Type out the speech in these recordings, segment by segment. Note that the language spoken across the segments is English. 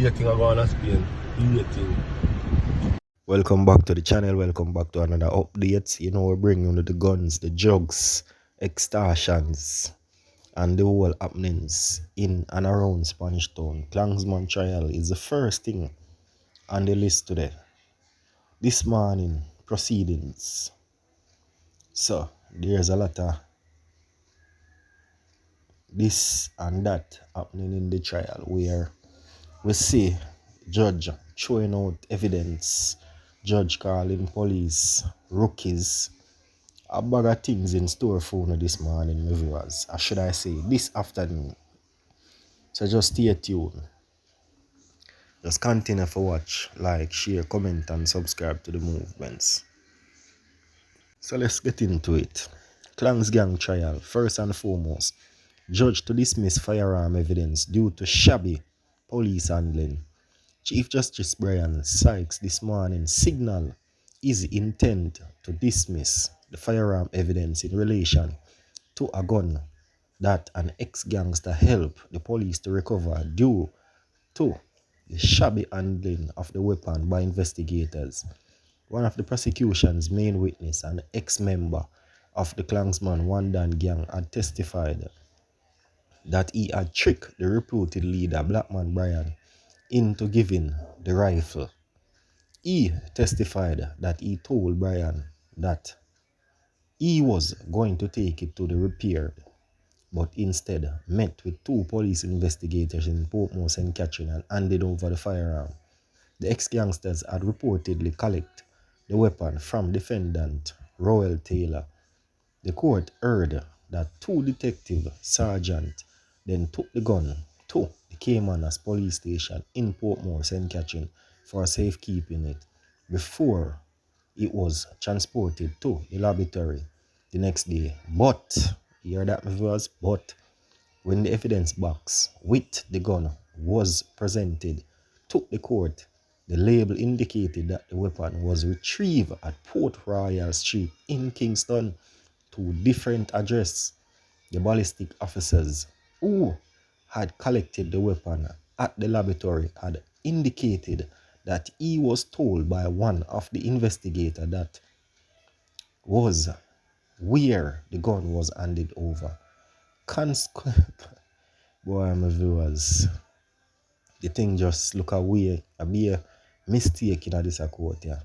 Dating I go on a Spain. Dating. Welcome back to the channel. Welcome back to another update. You know, we're bringing you the guns, the drugs, extortions, and the whole happenings in and around Spanish Town. Klansman trial is the first thing on the list today. This morning, proceedings. So, there's a lot of this and that happening in the trial where we see judge throwing out evidence, judge calling police rookies. A bag of things in store for you this morning, my viewers. Or should I say, this afternoon. So just stay tuned. Just continue to watch, like, share, comment, and subscribe to the movements. So let's get into it. Clangs Gang trial. First and foremost, judge to dismiss firearm evidence due to shabby police handling. Chief Justice Brian Sykes this morning signaled his intent to dismiss the firearm evidence in relation to a gun that an ex-gangster helped the police to recover due to the shabby handling of the weapon by investigators. One of the prosecution's main witness, an ex-member of the Klansman Wandan gang, had testified that he had tricked the reputed leader, Blackman Brian, into giving the rifle. He testified that he told Brian that he was going to take it to the repaired, but instead met with two police investigators in Portmore, St. Catherine, and handed over the firearm. The ex-gangsters had reportedly collected the weapon from defendant Royal Taylor. The court heard that two detective sergeants then took the gun to the Caymanas police station in Portmore, St. Catherine for safekeeping it before it was transported to the laboratory the next day. But, hear that, my viewers, but when the evidence box with the gun was presented to the court, the label indicated that the weapon was retrieved at Port Royal Street in Kingston, two different addresses. The ballistic officers who had collected the weapon at the laboratory had indicated that he was told by one of the investigators that was where the gun was handed over. Boy, my viewers, the thing just look away, a be a mistake in this court here.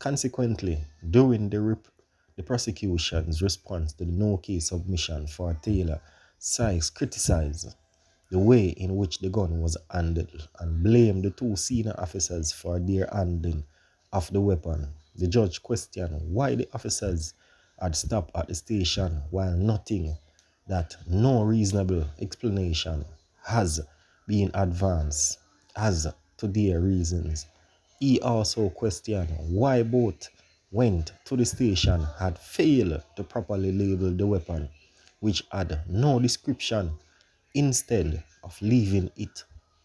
Consequently, during the prosecution's response to the no case submission for Taylor, Sykes criticized the way in which the gun was handled and blamed the two senior officers for their handling of the weapon. The judge questioned why the officers had stopped at the station while noting that no reasonable explanation has been advanced as to their reasons. He also questioned why both went to the station had failed to properly label the weapon, which had no description, instead of leaving it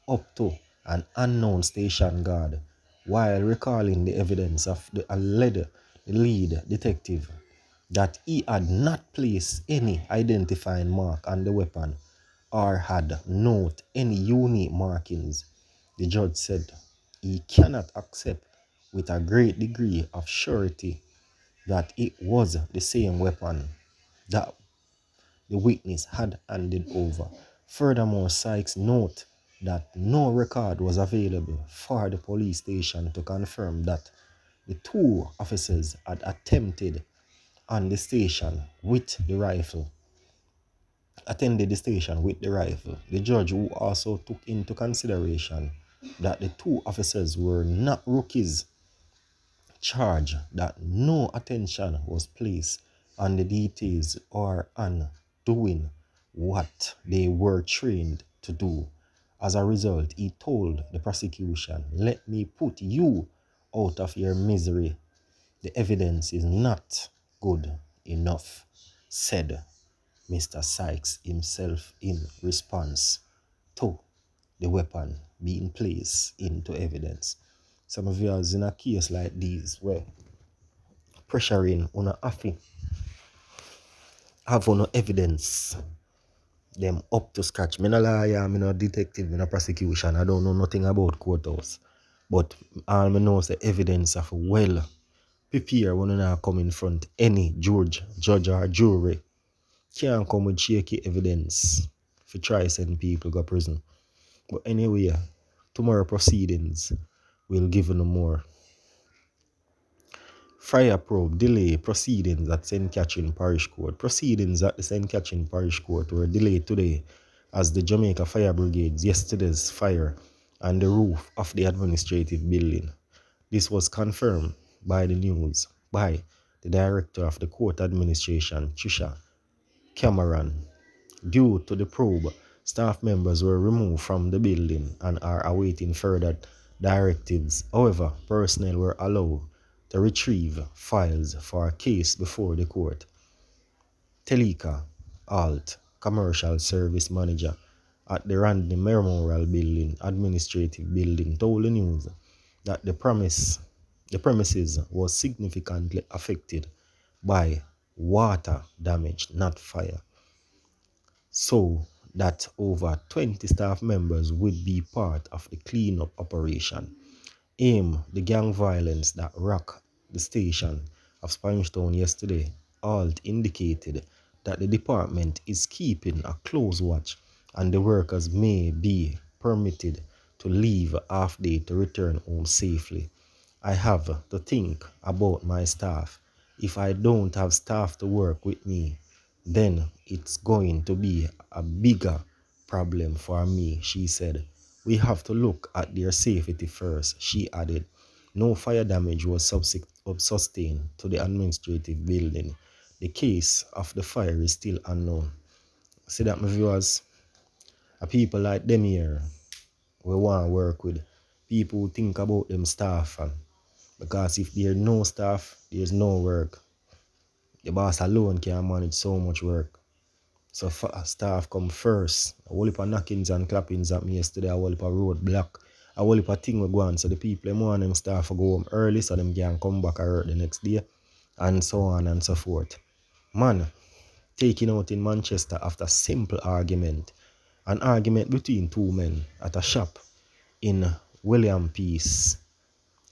up to an unknown station guard, while recalling the evidence of the lead detective that he had not placed any identifying mark on the weapon or had noted any unique markings. The judge said he cannot accept with a great degree of surety that it was the same weapon that the witness had handed over. Furthermore, Sykes noted that no record was available for the police station to confirm that the two officers had attempted on the station with the rifle. Attended the station with the rifle. The judge, who also took into consideration that the two officers were not rookies, charged that no attention was placed on the details or on doing what they were trained to do. As a result, he told the prosecution, "Let me put you out of your misery. The evidence is not good enough," said Mr. Sykes himself in response to the weapon being placed into evidence. Some of you are in a case like these where pressuring on a have no evidence them up to scratch. Me no lawyer, me no detective, me no prosecution. I don't know nothing about courthouse. But all me know is the evidence of well prepare when you come in front any judge or jury. Can't come with shaky evidence for try send people go prison. But anyway, tomorrow proceedings will give you no more. Fire probe delay proceedings at St. Catherine Parish Court. Proceedings at the St. Catherine Parish Court were delayed today as the Jamaica Fire Brigade's yesterday's fire on the roof of the administrative building. This was confirmed by the news by the Director of the Court Administration, Trisha Cameron. Due to the probe, staff members were removed from the building and are awaiting further directives. However, personnel were allowed to retrieve files for a case before the court. Telika Alt, Commercial Service Manager at the Randy Memorial Building, Administrative Building, told the news that the premises was significantly affected by water damage, not fire, so that over 20 staff members would be part of the cleanup operation. The gang violence that rocked the station of Spanish Town yesterday, Alt indicated that the department is keeping a close watch and the workers may be permitted to leave half day to return home safely. I have to think about my staff. If I don't have staff to work with me, then it's going to be a bigger problem for me, she said. We have to look at their safety first, she added. No fire damage was sustained to the administrative building. The case of the fire is still unknown. See that, my viewers? A people like them here, we want to work with people who think about them staff. Because if there's no staff, there's no work. The boss alone can manage so much work. So staff come first. A whole heap of knockings and clappings at me yesterday. A whole heap of roadblock. A whole heap of thing we go on. So the people them want them staff to go home early so them can come back and work the next day. And so on and so forth. Man, taking out in Manchester after simple argument. An argument between two men at a shop in William Peace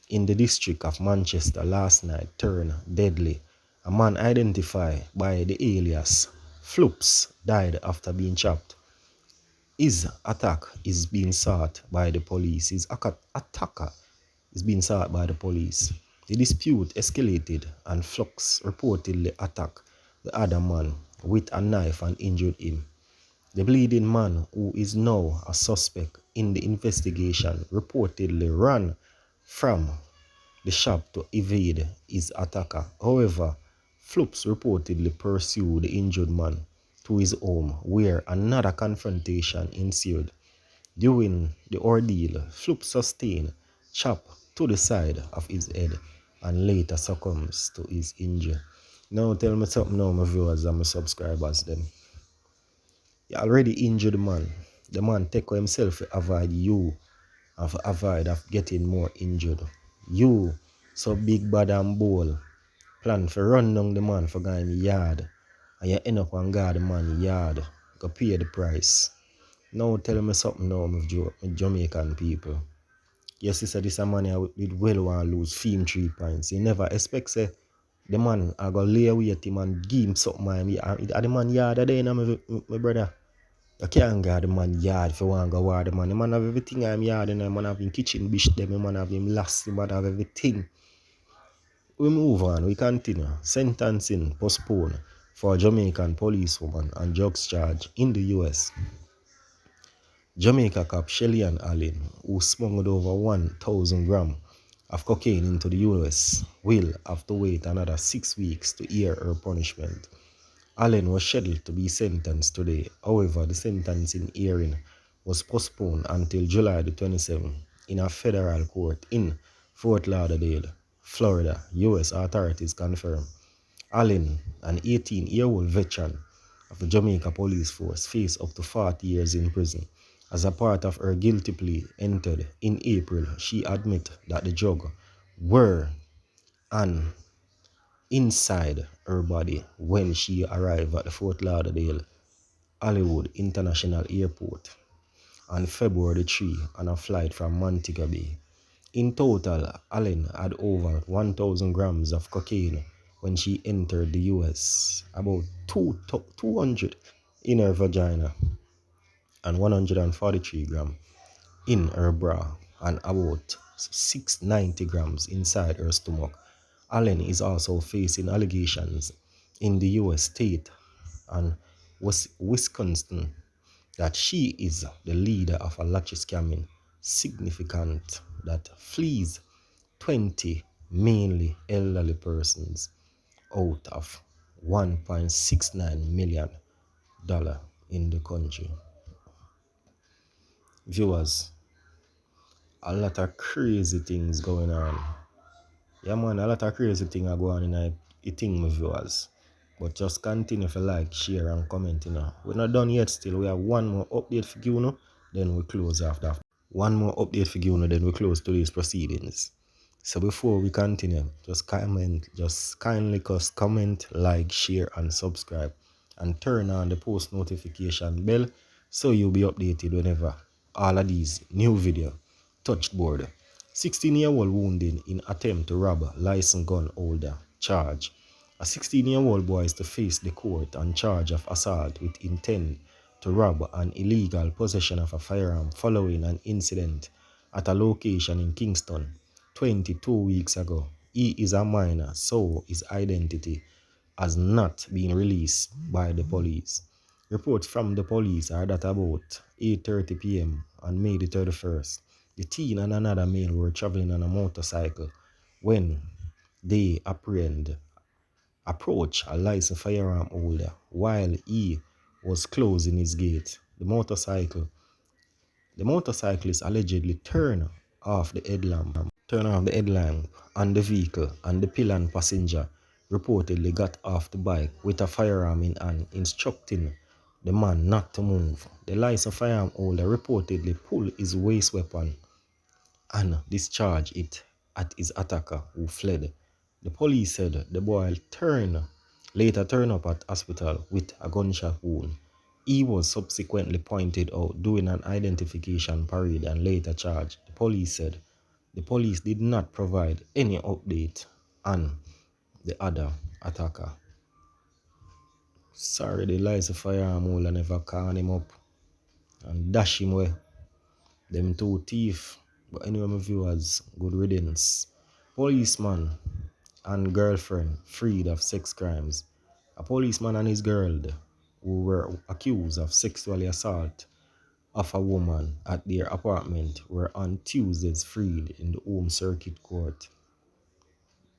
in the district of Manchester last night turned deadly. A man identified by the alias Floops died after being chopped. His attack is being sought by the police. His attacker is being sought by the police. The dispute escalated and Flux reportedly attacked the other man with a knife and injured him. The bleeding man, who is now a suspect in the investigation, reportedly ran from the shop to evade his attacker. However, Floops reportedly pursued the injured man to his home, where another confrontation ensued. During the ordeal, Floops sustained chop to the side of his head and later succumbs to his injury. Now tell me something now, my viewers and my subscribers them. You already injured the man. The man take himself to avoid you and to avoid of getting more injured. You, so big bad and bold, plan for run down the man for going in the yard. And you end up and guard the man yard. Go pay the price. Now tell me something now, my Jamaican people. Yes, sister, this a man here with well want lose fame 3 points. You never expect say the man I go lay away at him and give him something. The man yard there, my brother. You can't guard the man yard if you want to go war the man. The man have everything I'm yard and the man have him kitchen bish them, the man have him last, the man have everything. We move on, we continue. Sentencing postponed for Jamaican policewoman and drugs charge in the US. Jamaica cop Shelly-Ann Allen, who smuggled over 1,000 grams of cocaine into the US, will have to wait another 6 weeks to hear her punishment. Allen was scheduled to be sentenced today. However, the sentencing hearing was postponed until July the 27th in a federal court in Fort Lauderdale, Florida. U.S. authorities confirmed. Allen, an 18-year-old veteran of the Jamaica Police Force, faced up to 40 years in prison. As a part of her guilty plea entered in April, she admitted that the drugs were an inside her body when she arrived at the Fort Lauderdale Hollywood International Airport on February 3 on a flight from Montego Bay. In total, Allen had over 1,000 grams of cocaine when she entered the US, about 200 in her vagina and 143 grams in her bra and about 690 grams inside her stomach. Allen is also facing allegations in the US state and Wisconsin that she is the leader of a lottery scamming significant that flees 20 mainly elderly persons out of $1.69 million in the country. Viewers, a lot of crazy things going on. Yeah man, a lot of crazy things are going on in a thing, my viewers. But just continue to like, share and comment, We're not done yet still. We have one more update for you, then we close after. One more update for you, then we close today's proceedings. So before we continue, just kindly comment, like, share and subscribe. And turn on the post notification bell so you'll be updated whenever all of these new video touch board. 16-year-old wounded in attempt to rob licensed gun holder charge. A 16-year-old boy is to face the court on charge of assault with intent to rob and illegal possession of a firearm following an incident at a location in Kingston 22 weeks ago. He is a minor, so his identity has not been released by the police. Reports from the police are that about 8:30 p.m. on May the 31st, the teen and another male were traveling on a motorcycle when they approached a licensed firearm holder while he was closing his gate. The motorcyclist allegedly turned off the headlamp on the vehicle, and the pillion passenger reportedly got off the bike with a firearm in hand, instructing the man not to move. The licensed firearm holder reportedly pulled his waist weapon and discharged it at his attacker, who fled. The police said the boy later turned up at hospital with a gunshot wound. He was subsequently pointed out during an identification parade and later charged. The police said the police did not provide any update on the other attacker. Sorry, the licensed firearm holder never called him up and dash him away. Them two thief. But anyway, my viewers, good riddance. Policeman and girlfriend freed of sex crimes. A policeman and his girl who were accused of sexually assault of a woman at their apartment were on Tuesdays freed in the Home Circuit Court.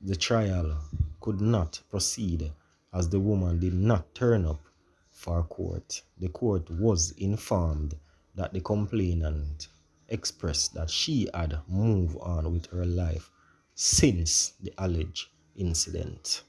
The trial could not proceed as the woman did not turn up for court. The court was informed that the complainant expressed that she had moved on with her life since the alleged incident.